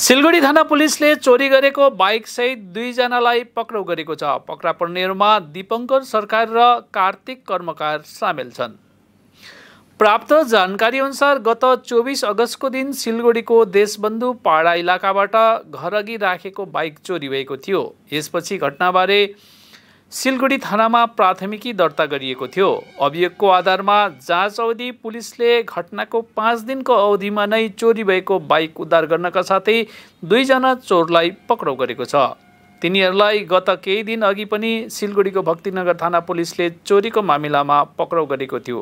सिलगढी थाना पुलिसले चोरी गरेको बाइक सहित दुईजनालाई पक्राउ गरेको छ। पक्रा पर्नेहरूमा दीपंकर सरकार र कार्तिक कर्मकार सामेल छन्। प्राप्त जानकारी अनुसार गत 24 अगस्तको दिन सिलगढीको देशबन्धु पाडा इलाकाबाट घरअघि राखेको बाइक चोरी भएको थियो। यसपछि घटनाबारे सिलगढी थानामा प्राथमिकी दर्ता गरिएको थियो। अभियोगको आधारमा जाँच अवधि पुलिसले घटनाको 5 दिनको अवधिमा नै चोरी भएको बाइक उद्धार गर्नका साथै दुईजना चोरलाई पक्राउ गरेको छ। तिनीहरूलाई गत केही दिन अघि पनि सिलगढीको भक्तिनगर थाना पुलिसले चोरीको मामिलामा पक्राउ गरेको थियो।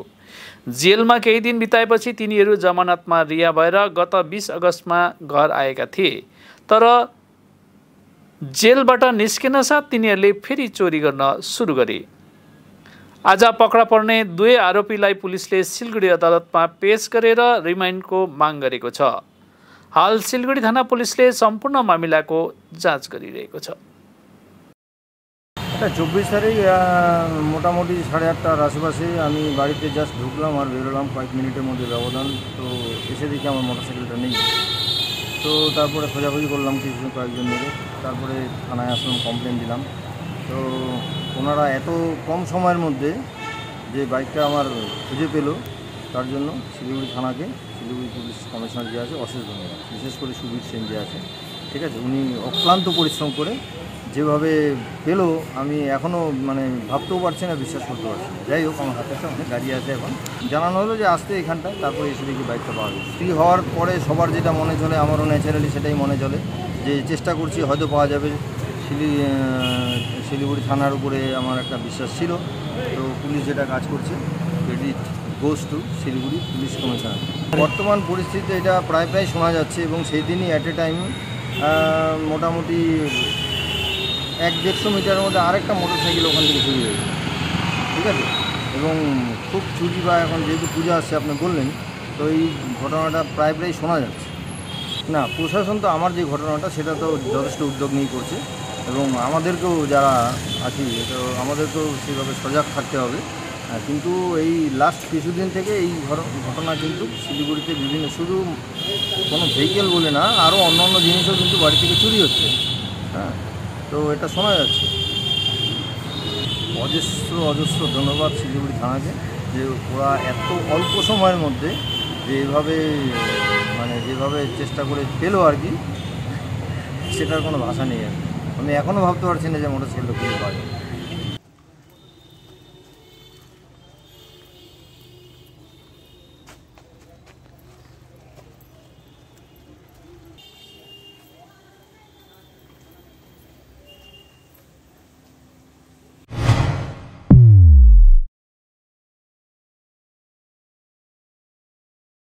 जेलमा केही दिन बिताएपछि तिनीहरू जमानतमा रिहा भएर गत 20 अगस्तमा घर आएका थिए। तर जेलबाट निस्किन साथ तिनीहरूले फेरि चोरी गर्न सुरु गरे। आज पक्रा पर्ने दुवै आरोपीलाई पुलिसले सिलगढी अदालतमा पेश गरेर रिमान्डको माग गरेको छ। हाल सिलगढी थाना पुलिसले सम्पूर्ण मामिलाको जाँच गरिरहेको छ। 24 তারিখ মোটামুটি 8:30টার আশেপাশে আমি বাড়িতে জাস্ট ঢুকলাম আর বেরোলাম কয়েক মিনিটের মধ্যে ব্যবধান। তো এসে দেখি আমার মোটরসাইকেলটা নেই। তো তারপরে খোঁজাখুঁজি করলাম কয়েকজন মিলে, তারপরে থানায় আসলাম, কমপ্লেন দিলাম। তো ওনারা এত কম সময়ের মধ্যে যে বাইকটা আমার খুঁজে পেল তার জন্য শিলিগুড়ি থানাকে, শিলিগুড়ি পুলিশ কমিশনার যে আছে অশেষ ধন্যবাদ। বিশেষ করে সুবীর সেন যে আছে, ঠিক আছে, উনি অক্লান্ত পরিশ্রম করে যেভাবে পেলো আমি এখনও ভাবতেও পারছি না, বিশ্বাস করতে পারছি না। যাই হোক, আমার হাতে একটা অনেক গাড়ি আছে। এখন জানানো হলো যে আসতে এখানটায়, তারপরে এসে দেখি বাইকটা পাওয়া যায়। ফ্রি হওয়ার পরে সবার যেটা মনে চলে, আমারও ন্যাচারালি সেটাই মনে চলে যে চেষ্টা করছি হয়তো পাওয়া যাবে। শিলিগুড়ি থানার উপরে আমার একটা বিশ্বাস ছিল। তো পুলিশ যেটা কাজ করছে, credit goes to Siliguri police commissioner. বর্তমান পরিস্থিতিতে এটা প্রায় শোনা যাচ্ছে এবং সেই দিনই অ্যাট এ টাইম মোটামুটি 1-150 মিটারের মধ্যে আরেকটা মোটরসাইকেল ওখান থেকে চুরি হয়েছে, ঠিক আছে। এবং খুব চুরি বা এখন যেহেতু পূজা আসছে আপনি বললেন, তো এই ঘটনাটা প্রায় শোনা যাচ্ছে। না, প্রশাসন তো আমার যে ঘটনাটা সেটা তো যথেষ্ট উদ্যোগ নিয়ে করছে এবং আমাদেরকেও যারা আছি তো আমাদেরকেও সেভাবে সজাগ থাকতে হবে। কিন্তু এই লাস্ট কিছুদিন থেকে এই ঘটনা কিন্তু শিলিগুড়িতে বিভিন্ন, শুধু কোনো ভেহিকেল বলে না, আরও অন্যান্য জিনিসও কিন্তু বাড়ি থেকে চুরি হচ্ছে। হ্যাঁ, তো এটা শোনা যাচ্ছে। অজস্র ধন্যবাদ শিলিগুড়ি থানাকে যে ওরা এত অল্প সময়ের মধ্যে যে যেভাবে চেষ্টা করে পেলো আর কি, সেটার কোনো ভাষা নেই। আমি এখনও ভাবতে পারছি না যে মোটরসাইকেলটা খুঁজে পাওয়া যায়।